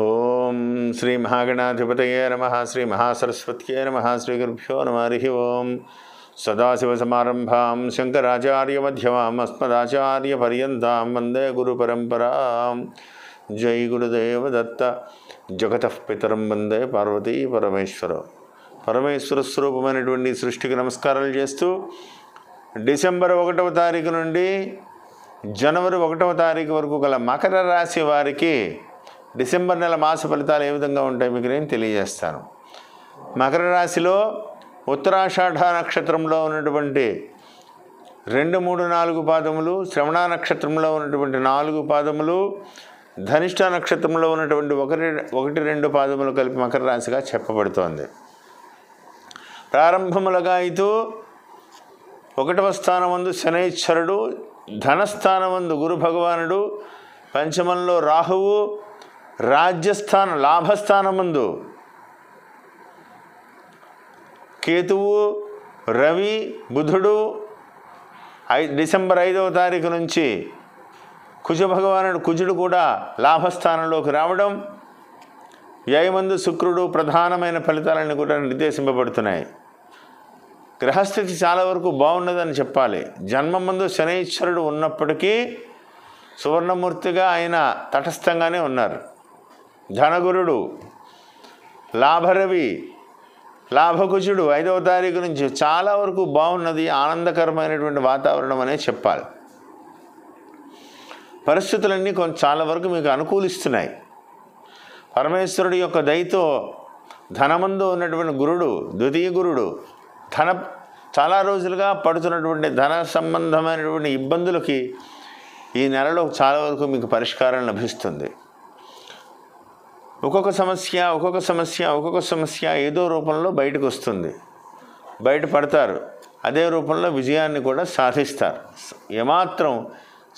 ఓం శ్రీ మహాగణాధిపతయే నమః. శ్రీ మహాసరస్వత్యే నమః. శ్రీ గురుభ్యో నమః. హరి ఓం. సదాశివసమారంభాం శంకరాచార్యమధ్యమాం అస్మదాచార్యపర్యంతాం వందే గురుపరంపరాం. జై గురుదేవ దత్త. జగతః పితరం వందే పార్వతీ పరమేశ్వర. పరమేశ్వర స్వరూపమైనటువంటి సృష్టికి నమస్కారాలు చేస్తూ డిసెంబర్ 1వ తారీఖు నుండి జనవరి 1వ తారీఖు వరకు గల మకర రాశి వారికి డిసెంబర్ నెల మాస ఫలితాలు ఏ విధంగా ఉంటాయి మీకు నేను తెలియజేస్తాను. మకర రాశిలో ఉత్తరాషాఢ నక్షత్రంలో ఉన్నటువంటి 2, 3, 4 పాదములు, శ్రవణ నక్షత్రంలో ఉన్నటువంటి 4 పాదములు, ధనిష్ట నక్షత్రంలో ఉన్నటువంటి 1, 2 పాదములు కలిపి మకర రాశిగా చెప్పబడుతోంది. ప్రారంభములుగా అయితే 1వ స్థానమందు శనైశ్వరుడు, ధనస్థానమందు గురు భగవానుడు, పంచమంలో రాహువు, లాభస్థానమందు కేతువు, రవి, బుధుడు. డిసెంబర్ 5వ తారీఖు నుంచి కుజుడు కూడా లాభస్థానంలోకి రావడం, వ్యయమందు శుక్రుడు ప్రధానమైన ఫలితాలను కూడా నిర్దేశింపబడుతున్నాయి. గ్రహస్థితి చాలా వరకు బాగున్నదని చెప్పాలి. జన్మమందు శనైశ్వరుడు ఉన్నప్పటికీ సువర్ణమూర్తిగా ఆయన తటస్థంగానే ఉన్నారు. ధనగురుడు, లాభరవి, లాభకుజుడు 5వ తారీఖు నుంచి చాలా వరకు బాగున్నది. ఆనందకరమైనటువంటి వాతావరణం అనే చెప్పాలి. పరిస్థితులన్నీ చాలా వరకు మీకు అనుకూలిస్తున్నాయి. పరమేశ్వరుడి యొక్క దయతో ధనమందు ఉన్నటువంటి గురుడు, ద్వితీయ గురుడు, చాలా రోజులుగా పడుతున్నటువంటి ధన సంబంధమైనటువంటి ఇబ్బందులకి ఈ నెలలో చాలా వరకు మీకు పరిష్కారం లభిస్తుంది. ఒక్కొక్క సమస్య ఏదో రూపంలో బయటకు వస్తుంది, బయటపడతారు. అదే రూపంలో విజయాన్ని కూడా సాధిస్తారు. ఏమాత్రం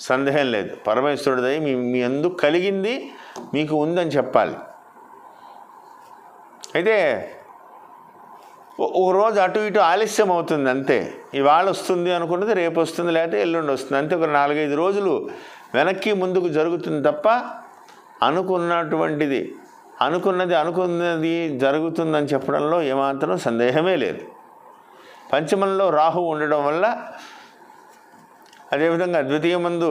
సందేహం లేదు. పరమేశ్వరుడి దయ మీ అందు కలిగింది, మీకు ఉందని చెప్పాలి. అయితే ఒక రోజు అటు ఇటు ఆలస్యం అవుతుంది అంతే. ఇవాళ వస్తుంది అనుకున్నది రేపు వస్తుంది, లేకపోతే ఎల్లుండి వస్తుంది అంతే. ఒక 4-5 రోజులు వెనక్కి ముందుకు జరుగుతుంది తప్ప అనుకున్నది జరుగుతుందని చెప్పడంలో ఏమాత్రం సందేహమే లేదు. పంచమంలో రాహు ఉండడం వల్ల, అదేవిధంగా ద్వితీయమందు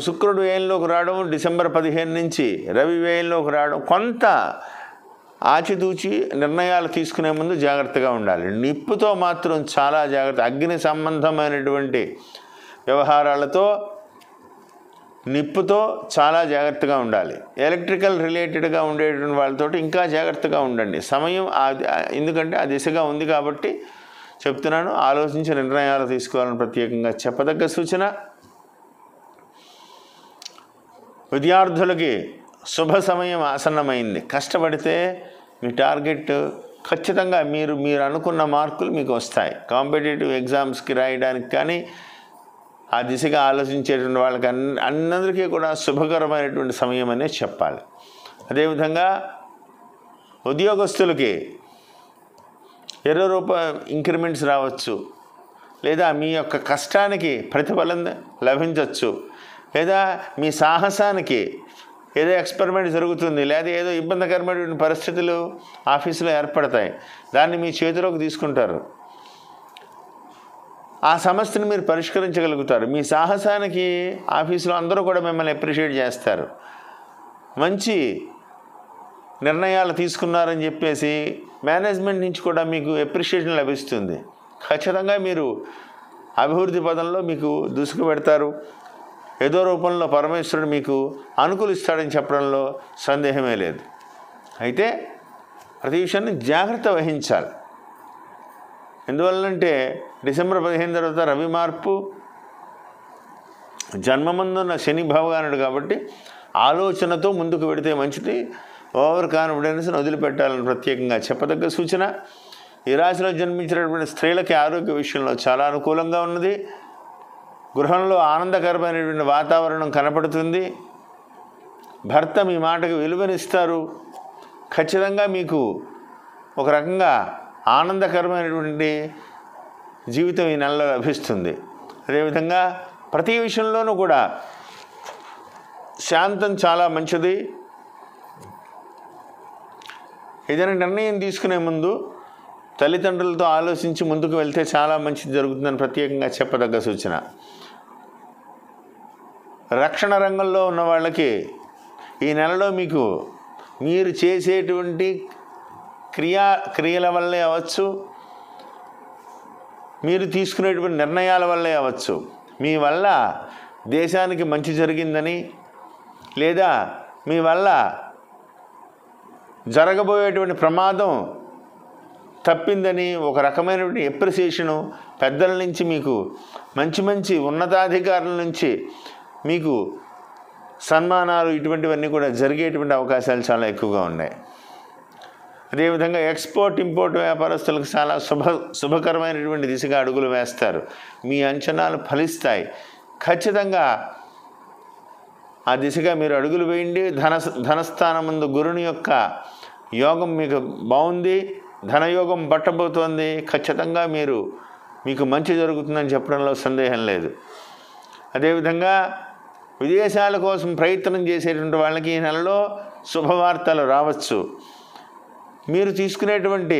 శుక్రుడు వ్యయంలోకి రావడం, డిసెంబర్ 15 నుంచి రవి వ్యయంలోకి రావడం, కొంత ఆచితూచి నిర్ణయాలు తీసుకునే ముందు జాగ్రత్తగా ఉండాలి. నిప్పుతో మాత్రం చాలా జాగ్రత్త. అగ్ని సంబంధమైనటువంటి వ్యవహారాలతో, నిప్పుతో చాలా జాగ్రత్తగా ఉండాలి. ఎలక్ట్రికల్ రిలేటెడ్గా ఉండేటువంటి వాళ్ళతో ఇంకా జాగ్రత్తగా ఉండండి. సమయం ఎందుకంటే ఆ దిశగా ఉంది కాబట్టి చెప్తున్నాను. ఆలోచించి నిర్ణయాలు తీసుకోవాలని ప్రత్యేకంగా చెప్పదగ్గ సూచన. విద్యార్థులకి శుభ సమయం ఆసన్నమైంది. కష్టపడితే మీ టార్గెట్ ఖచ్చితంగా మీరు అనుకున్న మార్కులు మీకు వస్తాయి. కాంపిటేటివ్ ఎగ్జామ్స్కి రాయడానికి కానీ ఆ దిశగా ఆలోచించేటువంటి వాళ్ళకి అందరికీ కూడా శుభకరమైనటువంటి సమయం అనే చెప్పాలి. అదేవిధంగా ఉద్యోగస్తులకి ₹20 ఇంక్రిమెంట్స్ రావచ్చు, లేదా మీ యొక్క కష్టానికి ప్రతిఫలం లభించవచ్చు, లేదా మీ సాహసానికి ఏదో ఎక్స్పెరిమెంట్ జరుగుతుంది, లేదా ఏదో ఇబ్బందికరమైనటువంటి పరిస్థితులు ఆఫీసులో ఏర్పడతాయి. దాన్ని మీ చేతిలోకి తీసుకుంటారు. ఆ సమస్యను మీరు పరిష్కరించగలుగుతారు. మీ సాహసానికి ఆఫీసులో అందరూ కూడా మిమ్మల్ని అప్రిషియేట్ చేస్తారు. మంచి నిర్ణయాలు తీసుకున్నారని చెప్పేసి మేనేజ్మెంట్ నుంచి కూడా మీకు అప్రిషియేషన్ లభిస్తుంది. ఖచ్చితంగా మీరు అభివృద్ధి పదంలో మీకు దూసుకు పెడతారు. ఏదో రూపంలో పరమేశ్వరుడు మీకు అనుకూలిస్తాడని చెప్పడంలో సందేహమే లేదు. అయితే ప్రతి విషయాన్ని జాగ్రత్త వహించాలి. ఎందువల్లంటే డిసెంబర్ 15 తర్వాత రవి మార్పు, జన్మమందున్న శని భగవానుడు కాబట్టి ఆలోచనతో ముందుకు వెడితే మంచిది. ఓవర్ కాన్ఫిడెన్స్ని వదిలిపెట్టాలని ప్రత్యేకంగా చెప్పదగ్గ సూచన. ఈ రాశిలో జన్మించినటువంటి స్త్రీలకి ఆరోగ్య విషయంలో చాలా అనుకూలంగా ఉన్నది. గృహంలో ఆనందకరమైనటువంటి వాతావరణం కనపడుతుంది. భర్త మీ మాటకు విలువనిస్తారు. ఖచ్చితంగా మీకు ఒక రకంగా ఆనందకరమైనటువంటి జీవితం ఈ నెలలో లభిస్తుంది. అదేవిధంగా ప్రతి విషయంలోనూ కూడా శాంతం చాలా మంచిది. ఏదైనా నిర్ణయం తీసుకునే ముందు తల్లిదండ్రులతో ఆలోచించి ముందుకు వెళ్తే చాలా మంచిది జరుగుతుందని ప్రత్యేకంగా చెప్పదగ్గ సూచన. రక్షణ రంగంలో ఉన్న వాళ్ళకి ఈ నెలలో మీకు మీరు చేసేటువంటి క్రియల వల్లే అవ్వచ్చు, మీరు తీసుకునేటువంటి నిర్ణయాల వల్లే అవ్వచ్చు, మీ వల్ల దేశానికి మంచి జరిగిందని లేదా మీ వల్ల జరగబోయేటువంటి ప్రమాదం తప్పిందని ఒక రకమైనటువంటి ఎప్రిసియేషను పెద్దల నుంచి మీకు మంచి ఉన్నతాధికారుల నుంచి మీకు సన్మానాలు ఇటువంటివన్నీ కూడా జరిగేటువంటి అవకాశాలు చాలా ఎక్కువగా ఉన్నాయి. అదేవిధంగా ఎక్స్పోర్ట్ ఇంపోర్ట్ వ్యాపారస్తులకు చాలా శుభకరమైనటువంటి దిశగా అడుగులు వేస్తారు. మీ అంచనాలు ఫలిస్తాయి. ఖచ్చితంగా ఆ దిశగా మీరు అడుగులు వేయండి. ధనస్థానం ముందు గురుని యొక్క యోగం మీకు బాగుంది, ధనయోగం పట్టబోతోంది. ఖచ్చితంగా మీకు మంచి జరుగుతుందని చెప్పడంలో సందేహం లేదు. అదేవిధంగా విదేశాల కోసం ప్రయత్నం చేసేటువంటి వాళ్ళకి ఈ నెలలో శుభవార్తలు రావచ్చు. మీరు తీసుకునేటువంటి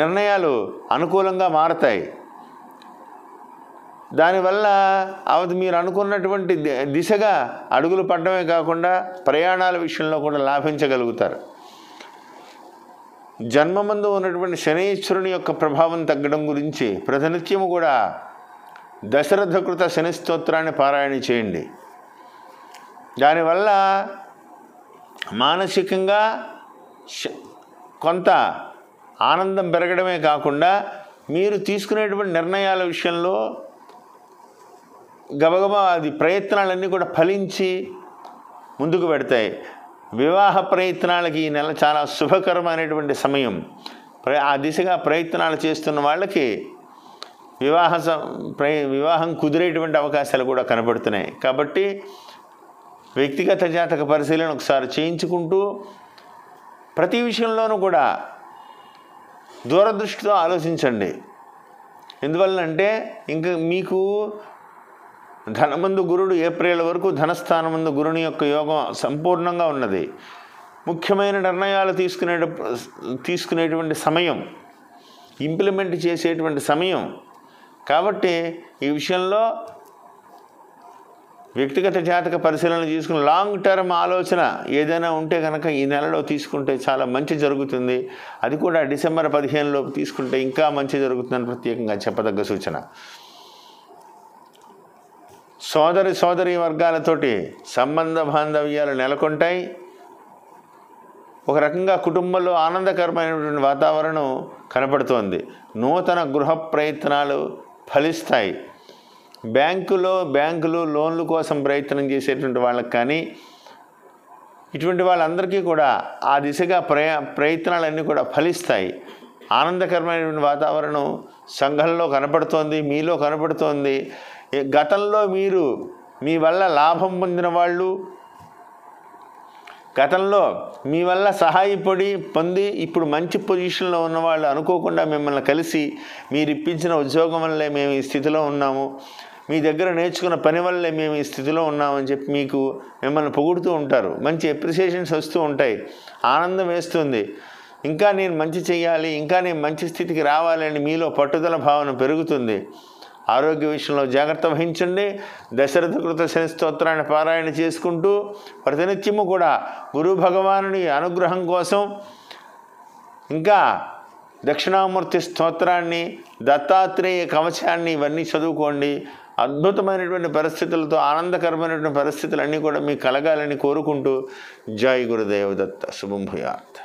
నిర్ణయాలు అనుకూలంగా మారతాయి. దానివల్ల మీరు అనుకున్నటువంటి దిశగా అడుగులు పడడమే కాకుండా ప్రయాణాల విషయంలో కూడా లాభించగలుగుతారు. జన్మమందు ఉన్నటువంటి శనీశ్వరుని యొక్క ప్రభావం తగ్గడం గురించి ప్రతినిత్యము కూడా దశరథకృత శని స్తోత్రాన్ని పారాయణ చేయండి. దానివల్ల మానసికంగా కొంత ఆనందం పెరగడమే కాకుండా మీరు తీసుకునేటువంటి నిర్ణయాల విషయంలో గబగబా ప్రయత్నాలన్నీ కూడా ఫలించి ముందుకు పెడతాయి. వివాహ ప్రయత్నాలకి ఈ నెల చాలా శుభకరమైనటువంటి సమయం. ఆ దిశగా ప్రయత్నాలు చేస్తున్న వాళ్ళకి వివాహం కుదిరేటువంటి అవకాశాలు కూడా కనబడుతున్నాయి. కాబట్టి వ్యక్తిగత జాతక పరిశీలన ఒకసారి చేయించుకుంటూ ప్రతి విషయంలోనూ కూడా దూరదృష్టితో ఆలోచించండి. ఎందువల్లంటే ఇంకా మీకు ధనమందు గురుడు ఏప్రిల్ వరకు ధనస్థానమందు గురుని యొక్క యోగం సంపూర్ణంగా ఉన్నది. ముఖ్యమైన నిర్ణయాలు తీసుకునేటువంటి సమయం, ఇంప్లిమెంట్ చేసేటువంటి సమయం. కాబట్టి ఈ విషయంలో వ్యక్తిగత జాతక పరిశీలన తీసుకుని లాంగ్ టర్మ్ ఆలోచన ఏదైనా ఉంటే కనుక ఈ నెలలో తీసుకుంటే చాలా మంచి జరుగుతుంది. అది కూడా డిసెంబర్ 15లోపు తీసుకుంటే ఇంకా మంచి జరుగుతుందని ప్రత్యేకంగా చెప్పదగ్గ సూచన. సోదరి వర్గాలతోటి సంబంధ బాంధవ్యాలు నెలకొంటాయి. ఒక రకంగా కుటుంబంలో ఆనందకరమైనటువంటి వాతావరణం కనపడుతోంది. నూతన గృహ ప్రయత్నాలు ఫలిస్తాయి. బ్యాంకులు లోన్ల కోసం ప్రయత్నం చేసేటువంటి వాళ్ళకి కానీ ఇటువంటి వాళ్ళందరికీ కూడా ఆ దిశగా ప్రయత్నాలన్నీ కూడా ఫలిస్తాయి. ఆనందకరమైనటువంటి వాతావరణం సంఘంలో కనపడుతోంది, మీలో కనపడుతోంది. గతంలో మీ వల్ల లాభం పొందిన వాళ్ళు, గతంలో మీ వల్ల పొంది ఇప్పుడు మంచి పొజిషన్లో ఉన్నవాళ్ళు అనుకోకుండా మిమ్మల్ని కలిసి మీరు ఇప్పించిన ఉద్యోగం వల్లే మేము ఈ స్థితిలో ఉన్నాము, మీ దగ్గర నేర్చుకున్న పని వల్లే మేము ఈ స్థితిలో ఉన్నామని చెప్పి మిమ్మల్ని పొగుడుతూ ఉంటారు. మంచి అప్రిసియేషన్స్ వస్తూ ఉంటాయి. ఆనందం వేస్తుంది. ఇంకా నేను మంచి చేయాలి, ఇంకా నేను మంచి స్థితికి రావాలని మీలో పట్టుదల భావన పెరుగుతుంది. ఆరోగ్య విషయంలో జాగ్రత్త వహించండి. దశరథకృత శని స్తోత్రాన్ని పారాయణ చేసుకుంటూ ప్రతినిత్యము కూడా గురు భగవానుని అనుగ్రహం కోసం ఇంకా దక్షిణామూర్తి స్తోత్రాన్ని, దత్తాత్రేయ కవచాన్ని ఇవన్నీ చదువుకోండి. అద్భుతమైనటువంటి పరిస్థితులతో ఆనందకరమైనటువంటి పరిస్థితులన్నీ కూడా మీకు కలగాలని కోరుకుంటూ జై గురుదేవ దత్త. శుభం భూయాత్.